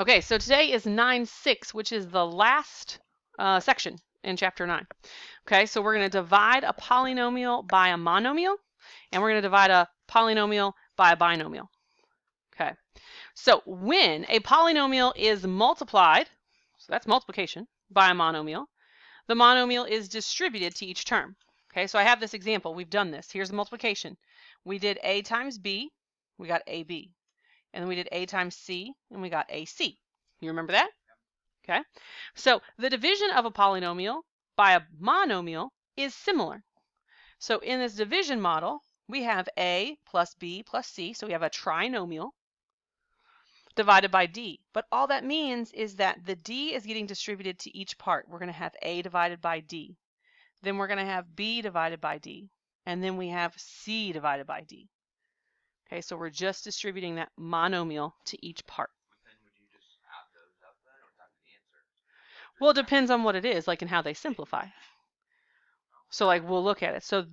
Okay, so today is 9.6, which is the last section in chapter 9. Okay, so we're going to divide a polynomial by a monomial, and we're going to divide a polynomial by a binomial. Okay, so when a polynomial is multiplied, so that's multiplication, by a monomial, the monomial is distributed to each term. Okay, so I have this example. We've done this. Here's the multiplication. We did a times b, we got ab. And then we did a times c, and we got ac. You remember that? Okay. So the division of a polynomial by a monomial is similar. So in this division model, we have a plus b plus c, so we have a trinomial divided by d. But all that means is that the d is getting distributed to each part. We're going to have a divided by d. Then we're going to have b divided by d. And then we have c divided by d. Okay, so we're just distributing that monomial to each part. Then would you just add those up then, or type the answer? Well, it depends on what it is, like, and how they simplify. So, like, we'll look at it. So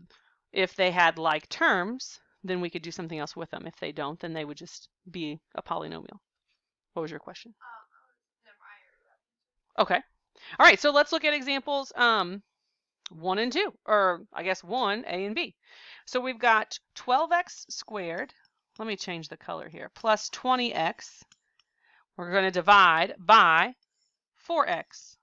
if they had like terms, then we could do something else with them. If they don't, then they would just be a polynomial. What was your question? Okay. All right, so let's look at examples 1 and 2, or I guess 1, A and B. So we've got 12x squared. Let me change the color here. Plus 20x. We're going to divide by 4x.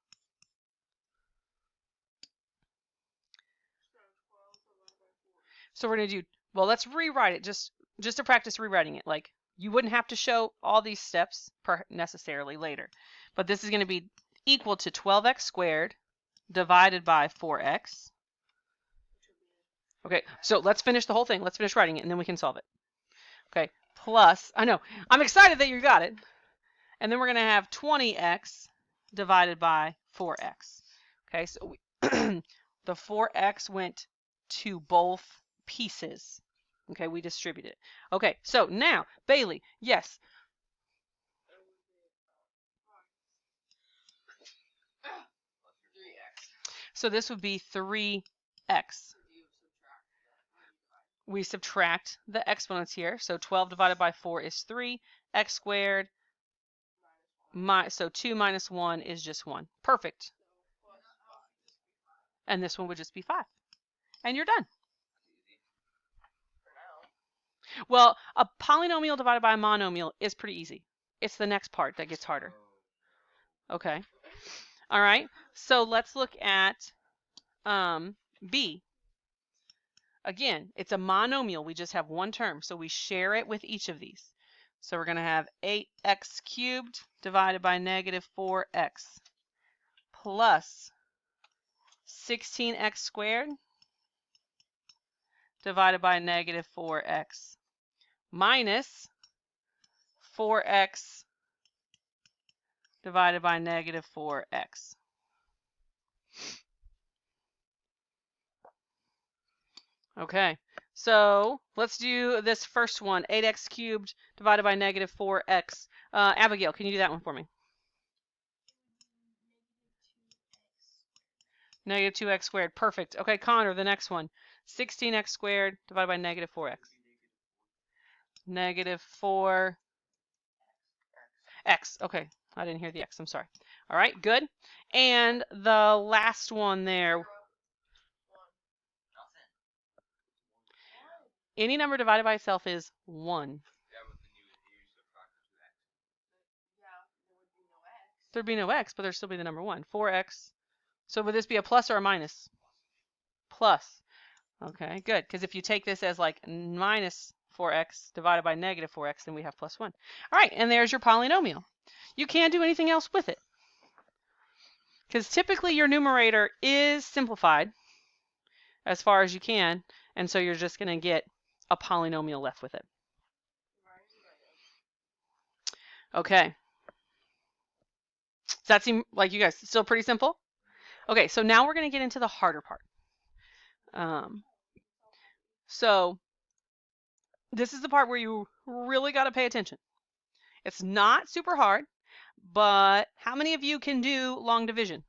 So we're going to do, well, let's rewrite it just to practice rewriting it. Like, you wouldn't have to show all these steps necessarily later. But this is going to be equal to 12x squared divided by 4x. Okay, so let's finish the whole thing. Let's finish writing it, and then we can solve it. Okay, plus, I know, I'm excited that you got it. And then we're going to have 20x divided by 4x. Okay, so the 4x went to both pieces. Okay, we distribute it. Okay, so now, Bailey, yes. So this would be 3x. We subtract the exponents here. So 12 divided by 4 is 3. X squared. So 2 minus 1 is just 1. Perfect. And this one would just be 5. And you're done. Well, a polynomial divided by a monomial is pretty easy. It's the next part that gets harder. Okay. All right. So let's look at B. Again, it's a monomial. We just have one term, so we share it with each of these. So we're going to have 8x cubed divided by negative 4x plus 16x squared divided by negative 4x minus 4x divided by negative 4x. Okay, so let's do this first one, 8x cubed divided by negative 4x. Abigail, can you do that one for me? Negative 2x squared, perfect. Okay, Connor, the next one, 16x squared divided by negative 4x. Negative 4x. Okay, I didn't hear the x, I'm sorry. All right, good. And the last one there. Any number divided by itself is 1. There'd be no x, but there'd still be the number 1. 4x. So would this be a plus or a minus? Plus. Okay, good. Because if you take this as like minus 4x divided by negative 4x, then we have plus 1. All right, and there's your polynomial. You can't do anything else with it. Because typically your numerator is simplified as far as you can, and so you're just going to get a polynomial left with it. Okay. Does that seem like you guys still pretty simple? Okay, so now we're going to get into the harder part. So this is the part where you really got to pay attention. It's not super hard, but how many of you can do long division?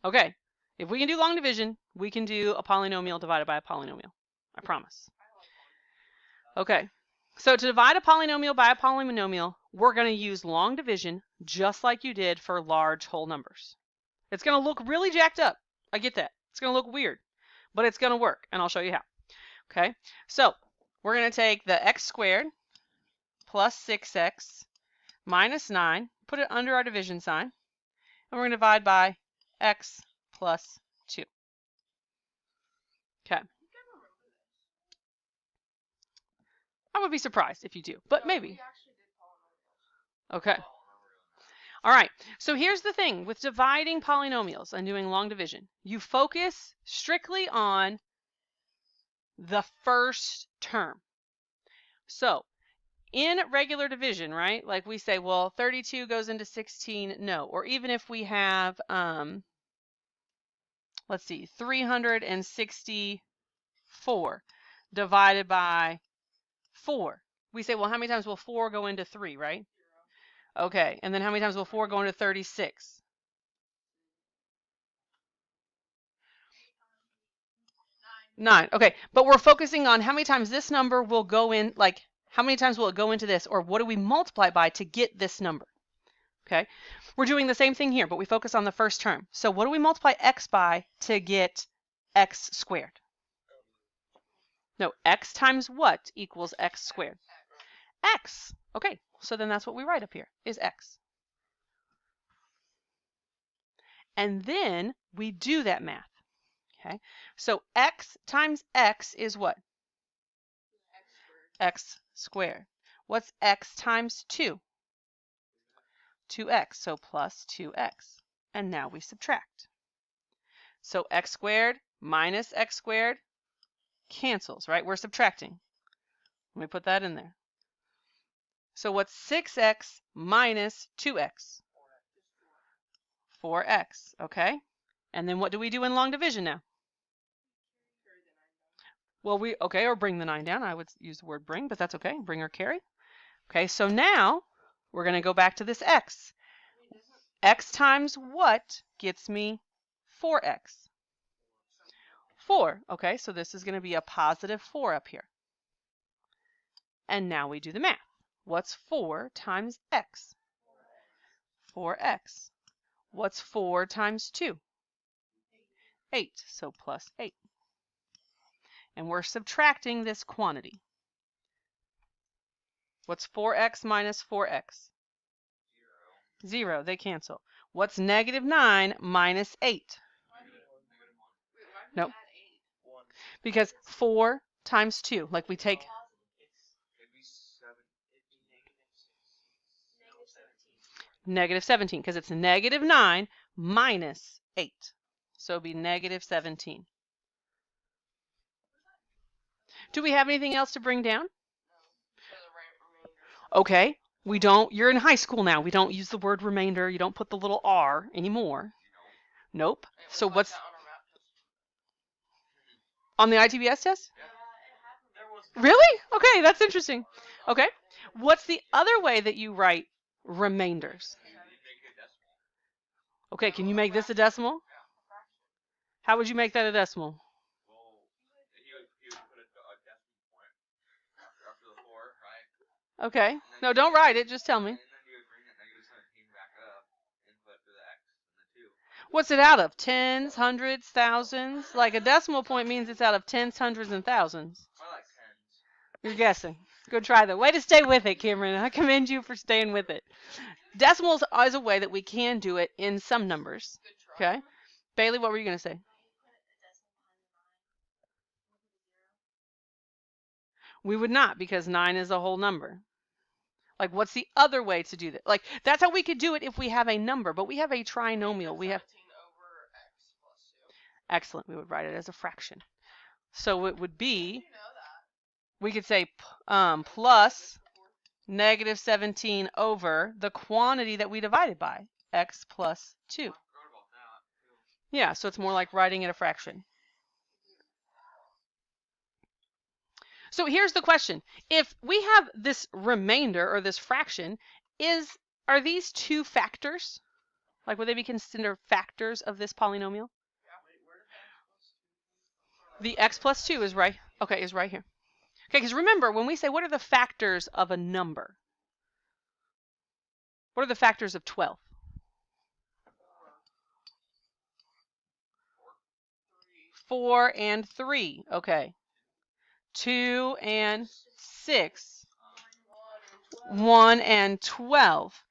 Okay, if we can do long division, we can do a polynomial divided by a polynomial. I promise. Okay, so to divide a polynomial by a polynomial, we're going to use long division just like you did for large whole numbers. It's going to look really jacked up. I get that. It's going to look weird, but it's going to work, and I'll show you how. Okay, so we're going to take the x squared plus 6x minus 9, put it under our division sign, and we're going to divide by x plus 2. Okay. I would be surprised if you do, but maybe. Okay. All right, so here's the thing with dividing polynomials and doing long division. You focus strictly on the first term. So in regular division, right, like we say, well, 32 goes into 16, no. Or even if we have, let's see, 364 divided by 4. We say, well, how many times will 4 go into 3, right? Okay, and then how many times will 4 go into 36? 9. Okay, but we're focusing on how many times this number will go in, like how many times will it go into this, or what do we multiply by to get this number? Okay, we're doing the same thing here, but we focus on the first term. So what do we multiply x by to get x squared? No, x times what equals x squared? X. Okay, so then that's what we write up here, is x. And then we do that math. Okay, so x times x is what? X squared. What's x times 2? 2x, so plus 2x. And now we subtract. So x squared minus x squared cancels, right? We're subtracting. Let me put that in there. So what's 6x minus 2x? 4x, okay? And then what do we do in long division now? Well, or bring the 9 down. I would use the word bring, but that's okay. Bring or carry. Okay, so now we're going to go back to this x. X times what gets me 4x? 4. Okay, so this is going to be a positive 4 up here. And now we do the math. What's 4 times x? 4x. What's 4 times 2? 8. So plus 8. And we're subtracting this quantity. What's 4x minus 4x? 0. They cancel. What's negative 9 minus 8? Nope. Because 4 times 2, like we take... Negative 17, because it's negative 9 minus 8. So it'd be negative 17. Do we have anything else to bring down? Okay, we don't. You're in high school now. We don't use the word remainder. You don't put the little r anymore. Nope. So what's on the ITBS test? Really? Okay, that's interesting. Okay. What's the other way that you write remainders? Okay, can you make this a decimal? How would you make that a decimal? Well, he would put a decimal point after the 4, right? Okay. No, don't write it. Just tell me. And then you would bring the negative 17 back up and put the x and the 2. What's it out of? Tens, hundreds, thousands? Like a decimal point means it's out of tens, hundreds, and thousands. I like tens. You're guessing. Good try though. Way to stay with it, Cameron. I commend you for staying with it. Decimals is a way that we can do it in some numbers. Okay. Bailey, what were you going to say? We would not, because 9 is a whole number. Like, what's the other way to do that? Like, that's how we could do it if we have a number, but we have a trinomial. We have over x plus 2. Excellent. We would write it as a fraction. So it would be, we could say plus negative 17 over the quantity that we divided by, x plus 2. Yeah, so it's more like writing it a fraction. So here's the question. If we have this remainder or this fraction, are these two factors? Like, would they be considered factors of this polynomial? The x plus 2 is right. Okay, is right here. Okay, because remember, when we say what are the factors of a number? What are the factors of 12? 4 and 3. Okay. 2 and 6. 1 and 12.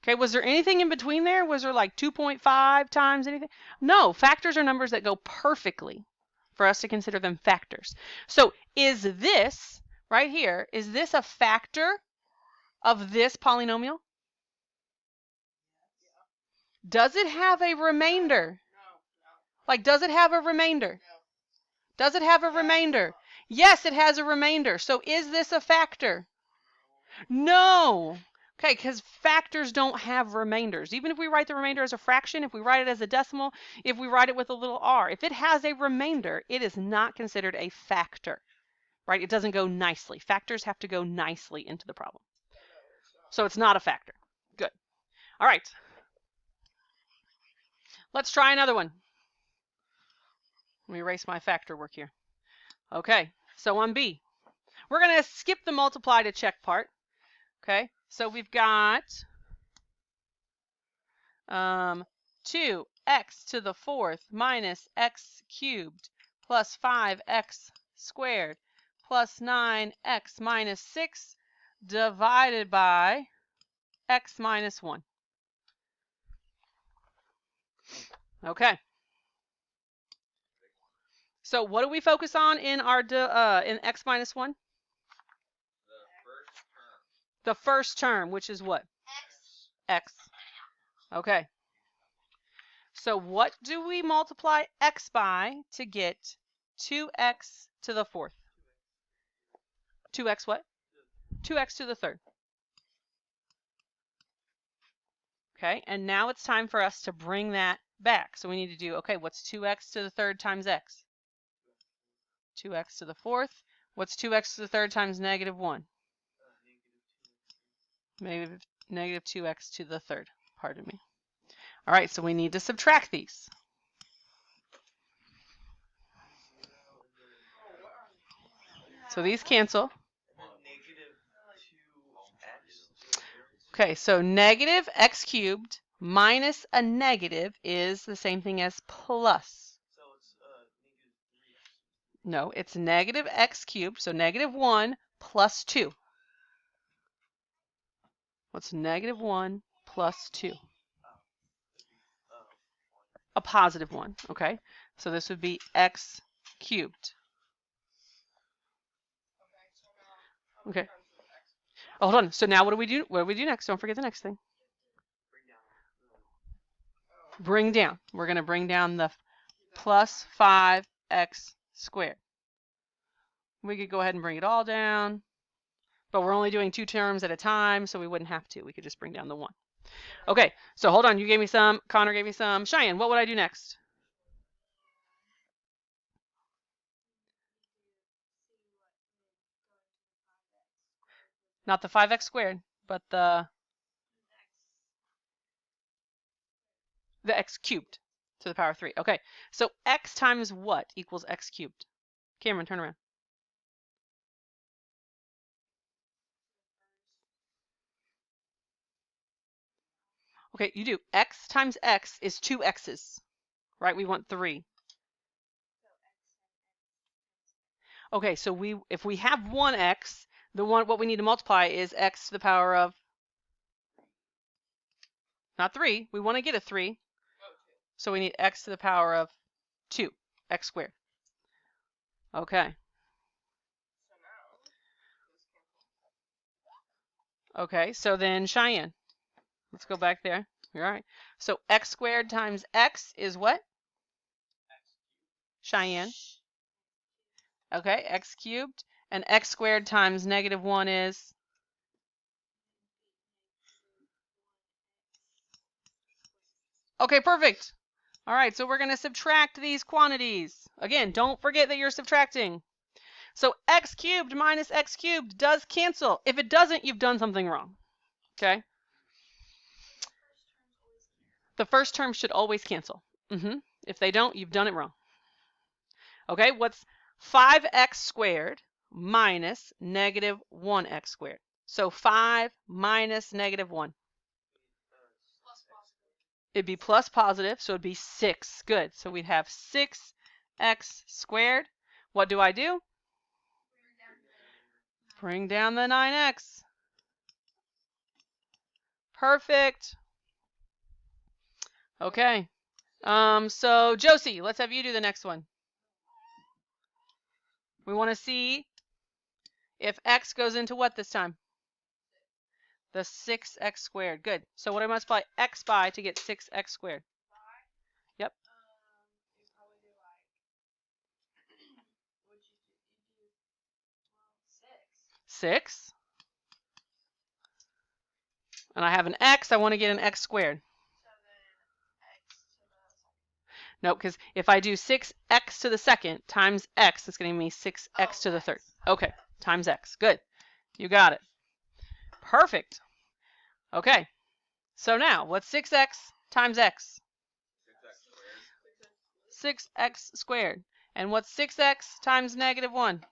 Okay, was there anything in between there? Was there like 2.5 times anything? No, factors are numbers that go perfectly for us to consider them factors. So is this right here, is this a factor of this polynomial? Does it have a remainder? Like, does it have a remainder? Does it have a remainder? Yes, it has a remainder. So is this a factor? No. Okay, because factors don't have remainders. Even if we write the remainder as a fraction, if we write it as a decimal, if we write it with a little r, if it has a remainder, it is not considered a factor, right? It doesn't go nicely. Factors have to go nicely into the problem. So it's not a factor. Good. All right. Let's try another one. Let me erase my factor work here. Okay, so on B, we're going to skip the multiply to check part. Okay, so we've got 2x to the 4th minus x cubed plus 5x squared plus 9x minus 6 divided by x minus 1. Okay. So what do we focus on in our in x minus 1? The first term, which is what? X. Okay. So what do we multiply x by to get 2x to the 4th? 2x what? 2x to the 3rd. Okay, and now it's time for us to bring that back. So we need to do, okay, what's 2x to the 3rd times x? 2x to the 4th. What's 2x to the 3rd times negative 1? Negative 2x to the 3rd. Pardon me. All right, so we need to subtract these. So these cancel. Okay, so negative x cubed minus a negative is the same thing as plus. So it's -3x. No, it's negative x cubed, so negative 1 plus 2. What's negative 1 plus 2? A positive 1, okay? So this would be x cubed. Okay. Oh, hold on. So now what do we do? What do we do next? Don't forget the next thing. Bring down. We're going to bring down the plus 5x squared. We could go ahead and bring it all down, but we're only doing 2 terms at a time, so we wouldn't have to. We could just bring down the 1. Okay, so hold on. You gave me some. Connor gave me some. Cheyenne, what would I do next? Not the 5x squared, but the x cubed to the power of 3. Okay, so x times what equals x cubed? Cameron, turn around. Okay, you do. X times x is 2 x's, right? We want 3. Okay, so if we have 1x, what we need to multiply is x to the power of, not 3. We want to get a 3. So we need x to the power of 2, x squared. Okay. Okay, so then Cheyenne, let's go back there. You're all right. So x squared times x is what? Cheyenne. Okay, x cubed. And x squared times negative 1 is? Okay, perfect. All right, so we're going to subtract these quantities. Again, don't forget that you're subtracting. So x cubed minus x cubed does cancel. If it doesn't, you've done something wrong. Okay? The first term should always cancel. If they don't, you've done it wrong. Okay, what's 5x squared minus negative 1x squared? So 5 minus negative 1. It'd be plus positive, so it'd be 6. Good. So we'd have 6x squared. What do I do? Bring down the 9x. Perfect. Okay. So Josie, let's have you do the next one. We want to see if x goes into what this time? The 6x squared. Good. So what do I multiply x by to get 6x squared? Yep. 6. And I have an x. I want to get an x squared. No, because if I do 6x to the second times x, it's going to give me 6x to the third. Okay, times x. Good. You got it. Perfect. Okay. So now, what's 6x times x? 6x squared. And what's 6x times negative 1?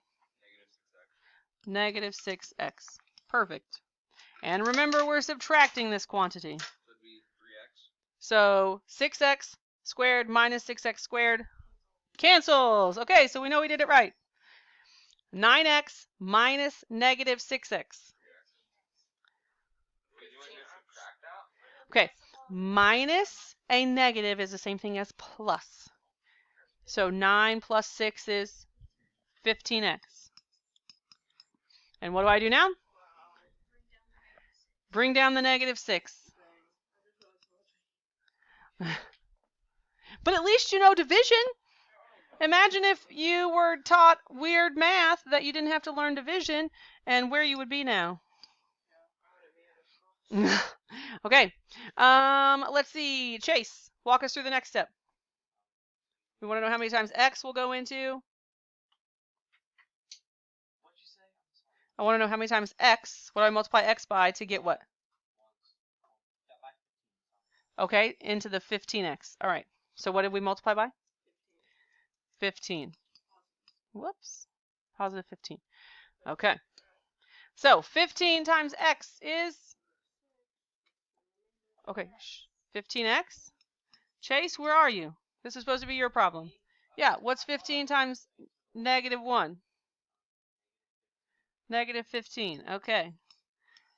Negative 6x. Perfect. And remember, we're subtracting this quantity. So 6x squared minus 6x squared cancels. Okay, so we know we did it right. 9x minus negative 6x. Okay, minus a negative is the same thing as plus. So 9 plus 6 is 15x. And what do I do now? Bring down the negative 6. But at least you know division. Imagine if you were taught weird math that you didn't have to learn division and where you would be now. Okay. Let's see. Chase, walk us through the next step. We want to know how many times x will go into. What'd you say? I want to know how many times x, what do I multiply x by to get what? Okay, into the 15x. All right. So what did we multiply by? 15. Whoops. Positive 15. Okay. So 15 times x is, okay, 15x. Chase, where are you? This is supposed to be your problem. Yeah, what's 15 times negative 1? Negative 15. Okay.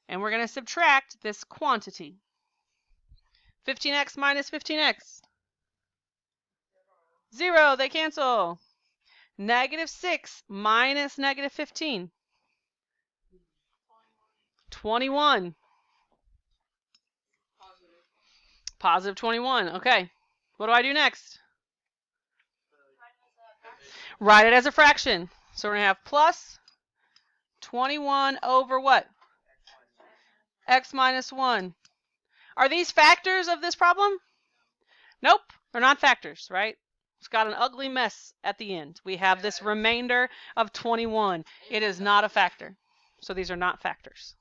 And we're going to subtract this quantity. 15x minus 15x. 0. They cancel. Negative 6 minus negative 15. 21. Positive 21. Okay. What do I do next? Write it as a fraction. So we're going to have plus 21 over what? X minus 1. Are these factors of this problem? Nope. They're not factors, right? It's got an ugly mess at the end. We have this remainder of 21. It is not a factor. So these are not factors.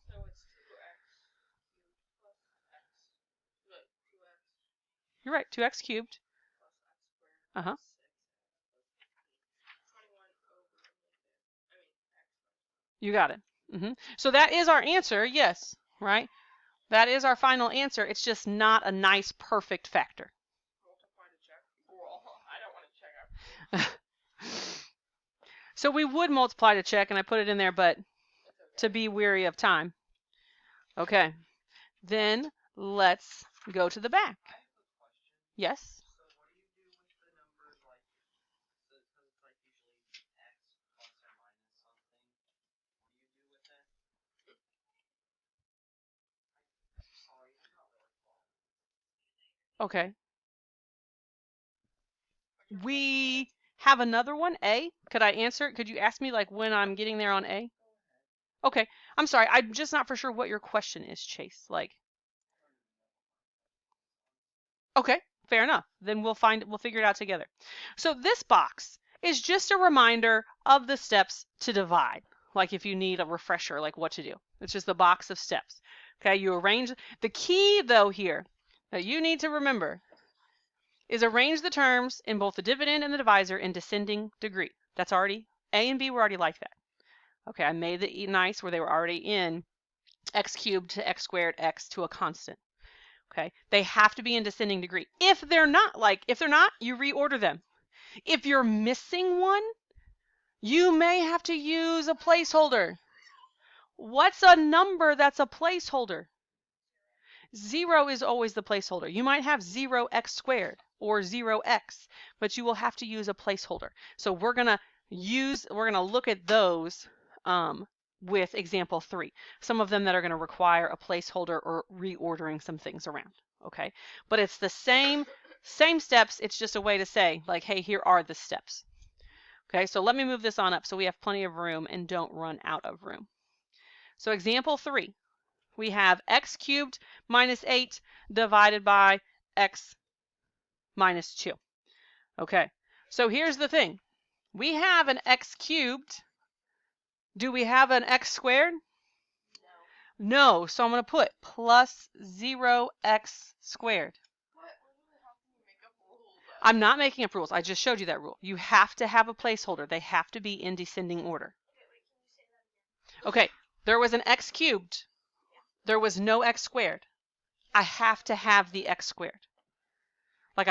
You're right, 2x cubed. Uh-huh. You got it. So that is our answer, yes, right? That is our final answer. It's just not a nice, perfect factor. So we would multiply to check, and I put it in there, but to be weary of time. Okay. Then let's go to the back. Yes? So what do you do with the numbers like, because it's like usually x plus or minus something. What do you do with it? Sorry, I'm not really following. Okay. We have another one, A. Could I answer it? Could you ask me like when I'm getting there on A? Okay. I'm sorry. I'm just not for sure what your question is, Chase. Like. Okay. Fair enough. Then we'll figure it out together. So this box is just a reminder of the steps to divide. Like if you need a refresher, like what to do. It's just the box of steps. Okay, you arrange. The key though here that you need to remember is arrange the terms in both the dividend and the divisor in descending degree. That's already, A and B were already like that. Okay, I made it nice where they were already in x cubed to x squared x to a constant. Okay, they have to be in descending degree. If they're not, you reorder them. If you're missing one, you may have to use a placeholder. What's a number that's a placeholder? 0 is always the placeholder. You might have 0x squared or 0x, but you will have to use a placeholder. So we're gonna look at those with example 3. Some of them that are going to require a placeholder or reordering some things around. Okay, but it's the same steps. It's just a way to say, like, hey, here are the steps. Okay, so let me move this on up so we have plenty of room and don't run out of room. So example 3, we have x cubed minus 8 divided by x minus 2. Okay, so here's the thing. We have an x cubed. Do we have an x squared? No, so I'm going to put plus 0x squared. I'm not making up rules. I just showed you that rule. You have to have a placeholder. They have to be in descending order. Okay, there was an x cubed. There was no x squared. I have to have the x squared. Like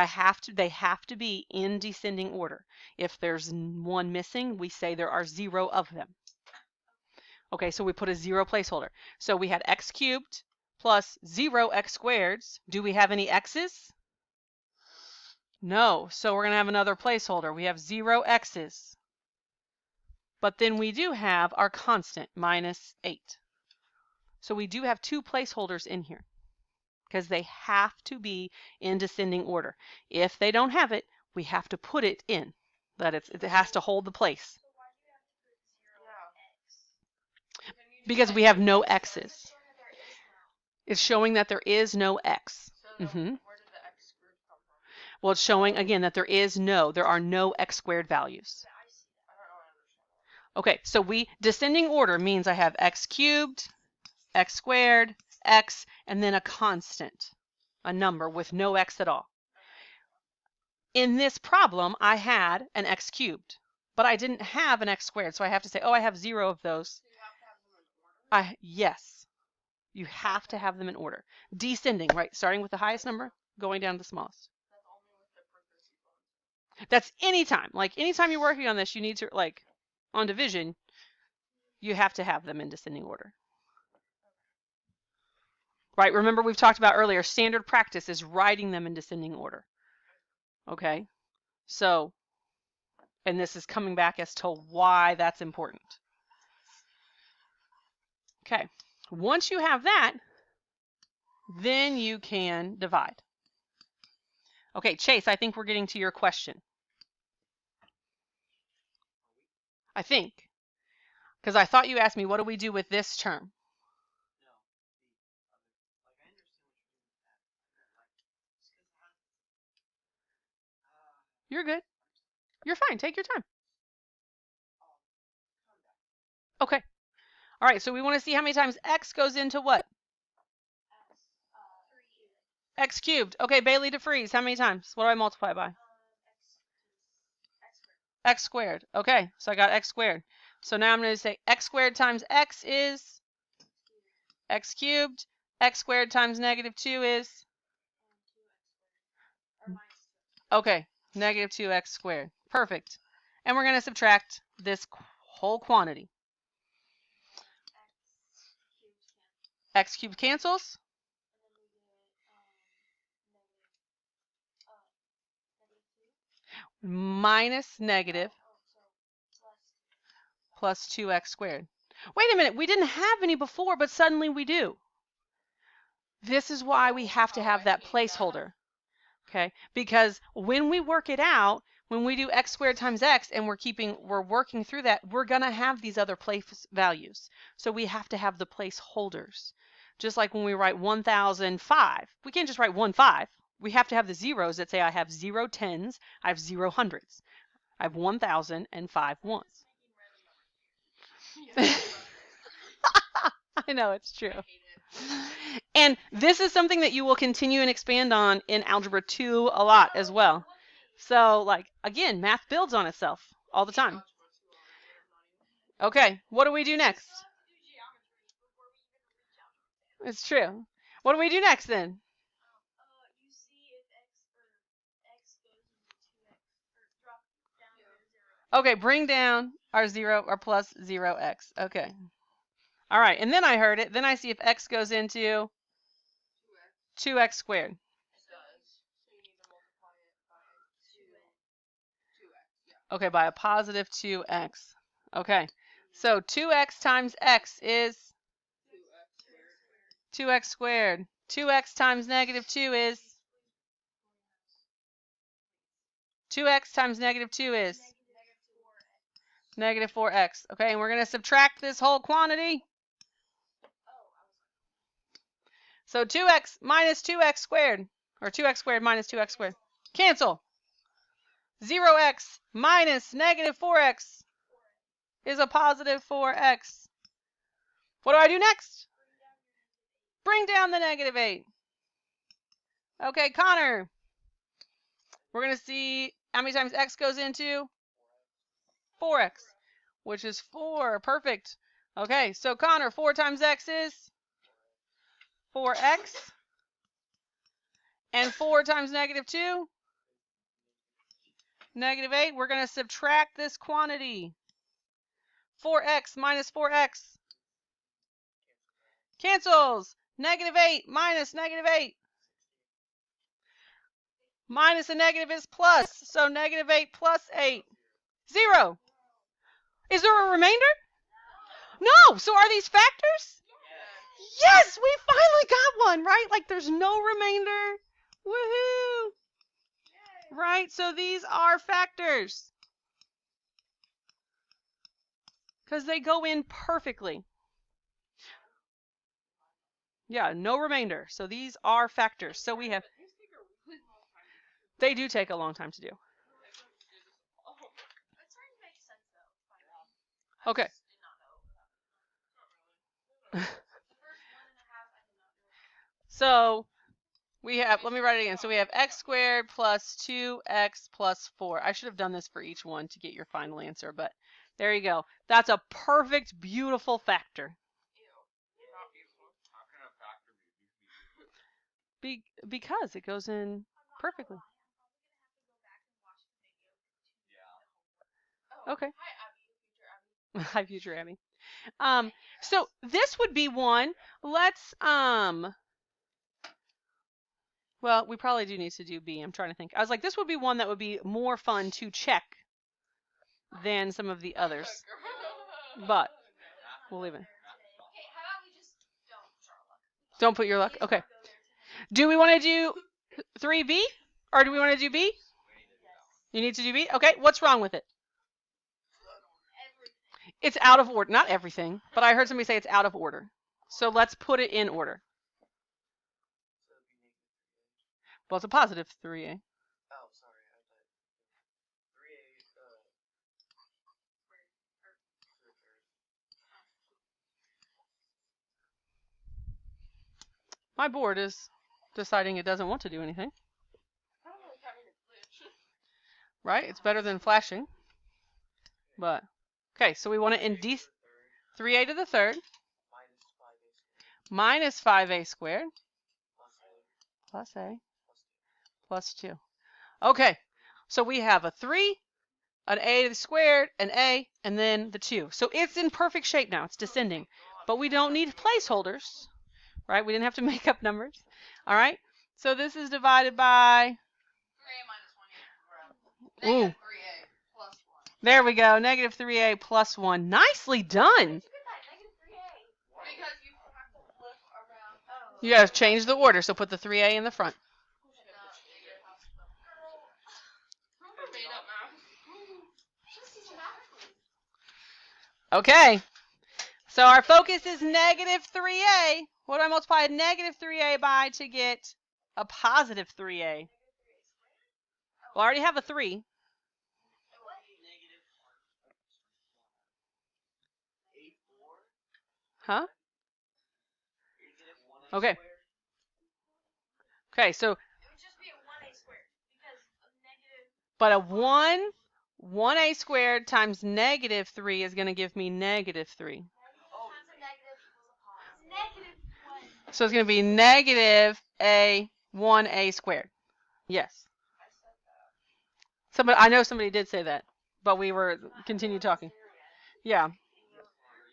they have to be in descending order. If there's one missing, we say there are 0 of them. Okay, so we put a 0 placeholder. So we had x cubed plus 0x squareds. Do we have any x's? No, so we're going to have another placeholder. We have 0 x's. But then we do have our constant, minus 8. So we do have 2 placeholders in here because they have to be in descending order. If they don't have it, we have to put it in. That it has to hold the place. Because we have no x's. It's showing that there is no x. So where did the x squared come from? Well, it's showing again that there are no x squared values. I don't know. Okay, so descending order means I have x cubed, x squared, x, and then a constant, a number with no x at all. In this problem, I had an x cubed, but I didn't have an x squared, so I have to say, oh, I have 0 of those. So you have to have them in order? Yes, you have to have them in order. Descending, right? Starting with the highest number, going down to the smallest. That's only with the parentheses. That's anytime. Like anytime you're working on this, you need to, like on division, you have to have them in descending order. Right? Remember we've talked about earlier, standard practice is writing them in descending order. Okay? So, and this is coming back as to why that's important. Okay. Once you have that, then you can divide. Okay, Chase, I think we're getting to your question. I think. Because I thought you asked me, what do we do with this term? You're good. You're fine. Take your time. Okay. All right, so we want to see how many times x goes into what? X cubed. Okay, Bailey DeFreeze, how many times? What do I multiply by? X squared. Okay, so I got x squared. So now I'm going to say x squared times x is x cubed. X squared times negative 2 is? Okay, negative 2x squared. Perfect. And we're going to subtract this whole quantity. X cubed cancels. Minus negative plus 2x squared. Wait a minute, we didn't have any before, but suddenly we do. This is why we have to have that placeholder. Okay, because when we work it out, when we do x squared times x and we're working through that, we're going to have these other place values. So we have to have the placeholders. Just like when we write 1005, we can't just write 15. We have to have the zeros that say I have 0 tens, I have 0 hundreds. I have 1,000 and 5 ones. I know, it's true. And this is something that you will continue and expand on in Algebra 2 a lot as well. So, like, again, math builds on itself all the time. Okay, what do we do next? It's true. What do we do next then? You see if x goes into 2x or drop down to 0. Okay, bring down our 0 or plus 0x. Okay. All right, and then I heard it. Then I see if x goes into 2x squared. It does. So you need to multiply it by 2x. Yeah. Okay, by a positive 2x. Okay, so 2x times x is 2x squared. 2x times negative 2 is 2x times negative 2 is negative 4x. Okay, and we're going to subtract this whole quantity. So 2x minus 2x squared, or 2x squared minus 2x squared. Cancel. 0x minus negative 4x is a positive 4x. What do I do next? Bring down the negative 8. Okay, Connor. We're going to see how many times x goes into 4x, which is 4. Perfect. Okay, so Connor, 4 times x is 4x. And 4 times negative 2, negative 8. We're going to subtract this quantity. 4x minus 4x. Cancels. Negative 8 minus negative 8. Minus a negative is plus. So negative 8 plus 8. 0. Is there a remainder? No. So are these factors? Yes, we finally got one, right? Like there's no remainder. Woohoo. Right, so these are factors. Because they go in perfectly. Yeah, no remainder. So these are factors. So we have... They do take a long time to do. That's starting to make sense though. Okay. So we have, let me write it again. So we have x squared plus 2x plus 4. I should have done this for each one to get your final answer, but there you go. That's a perfect, beautiful factor. How can a factor be Because it goes in perfectly. Okay. Hi, future Abby. So this would be one. Let's well, we probably do need to do B. I'm trying to think. I was like, this would be one that would be more fun to check than some of the others. But we'll leave it. Okay, how about we just Don't put your luck. Okay. Do we want to do 3B? Or do we want to do B? You need to do B? Okay, what's wrong with it? It's out of order. Not everything, but I heard somebody say it's out of order. So let's put it in order. Well, it's a positive 3A. Oh, sorry. I thought 3A. My board is deciding it doesn't want to do anything. Right? It's better than flashing. But, okay, so we want to induce 3A to the third minus 5A squared plus A plus 2. Okay, so we have a 3, an A to the squared, an A, and then the 2. So it's in perfect shape now. It's descending. But we don't need placeholders, right? We didn't have to make up numbers. All right, so this is divided by... 3A minus 1. Ooh. Negative 3A plus 1. There we go. Negative 3A plus 1. Nicely done. Negative 3A. Because you have to flip around. Oh. You got to change the order, so put the 3A in the front. Okay. So our focus is negative 3A. What do I multiply negative 3A by to get a positive 3A? Well, I already have a 3. Huh? Okay. Okay, so... It would just be a 1A squared. Because of negative... But a 1A squared times negative 3 is going to give me negative 3. Times a negative equals a positive. Negative 1. So it's going to be negative a 1a squared. Yes. I said that. Somebody, I know somebody did say that, but we were continue talking. Yeah.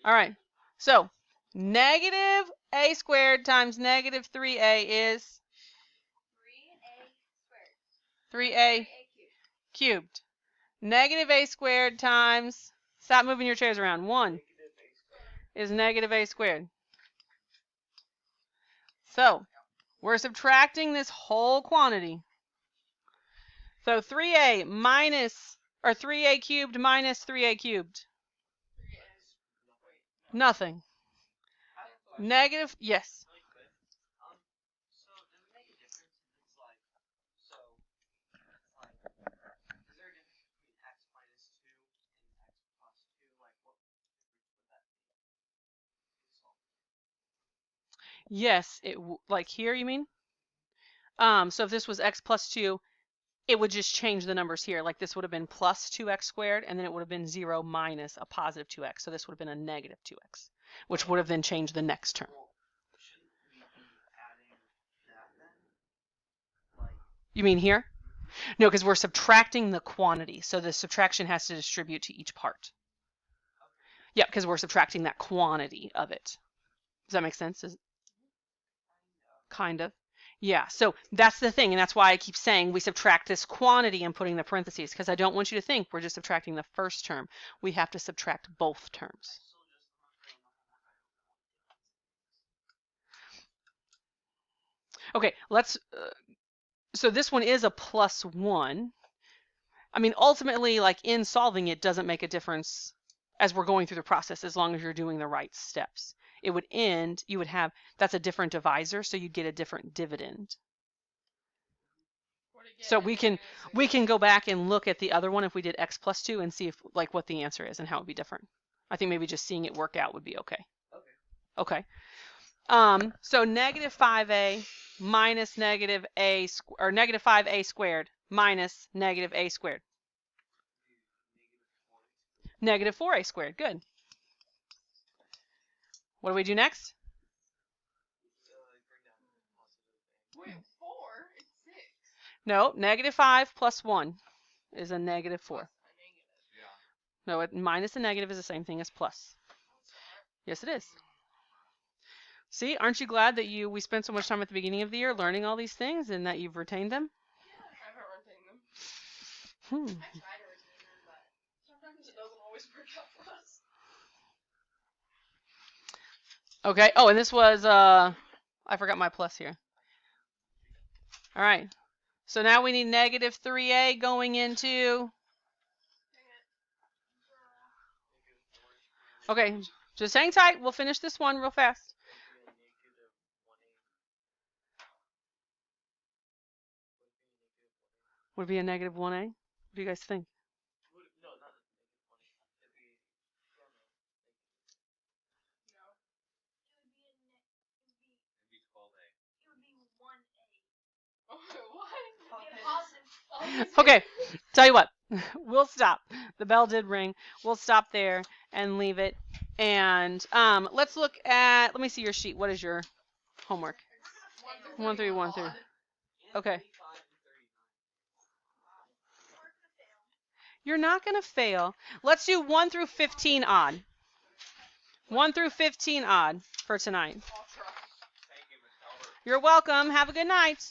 All right. So negative a squared times negative 3a is 3a squared. 3a 3a cubed. cubed. Negative a squared times, stop moving your chairs around, 1 is negative a squared. So we're subtracting this whole quantity. So 3a minus, or 3a cubed minus 3a cubed. Nothing. Negative, yes. Really quick. So does it make a difference if it's like, so, like, is there a difference between x minus 2 and x plus 2? Like, what difference would that be? Yes, like here you mean? So if this was x plus 2, it would just change the numbers here. Like this would have been plus 2x squared, and then it would have been 0 minus a positive 2x. So this would have been a negative 2x, which would have then changed the next term. Well, shouldn't we be adding that then? Like, You mean here? No, because we're subtracting the quantity. So the subtraction has to distribute to each part. Yeah, because we're subtracting that quantity of it. Does that make sense? Kind of. Yeah, so that's the thing, and that's why I keep saying we subtract this quantity and putting the parentheses, because I don't want you to think we're just subtracting the first term. We have to subtract both terms. Okay, let's, so this one is a plus 1. I mean, ultimately, like in solving it doesn't make a difference as we're going through the process, as long as you're doing the right steps. It would end, you would have, that's a different divisor, so you'd get a different dividend. So we can go back and look at the other one if we did x plus 2 and see if like what the answer is and how it would be different. I think maybe just seeing it work out would be okay. Okay. So negative 5a minus negative a, or negative 5a squared minus negative a squared. Negative 4a squared. Good. What do we do next? Wait, 4? It's 6. No, negative 5 plus 1 is a negative 4. A negative. No, minus a negative is the same thing as plus. Yes, it is. See, aren't you glad that we spent so much time at the beginning of the year learning all these things and that you've retained them? Yeah, I haven't retained them. Hmm. I try to retain them, but sometimes it doesn't always work out for us. Okay. Oh, and this was, I forgot my plus here. All right. So now we need negative 3a going into, okay, just hang tight. We'll finish this one real fast. Would it be a negative 1a? What do you guys think? no, not a negative 1. It'd be, No. It would be 12a. It would be 1a. What? It would be a positive. Okay, tell you what, we'll stop. The bell did ring. We'll stop there and leave it. And let's look at, let me see your sheet. What is your homework? 1 through 1 through. Okay. You're not going to fail. Let's do 1 through 15 odd. 1 through 15 odd for tonight. Thank you, Ms. Talbert. You're welcome. Have a good night.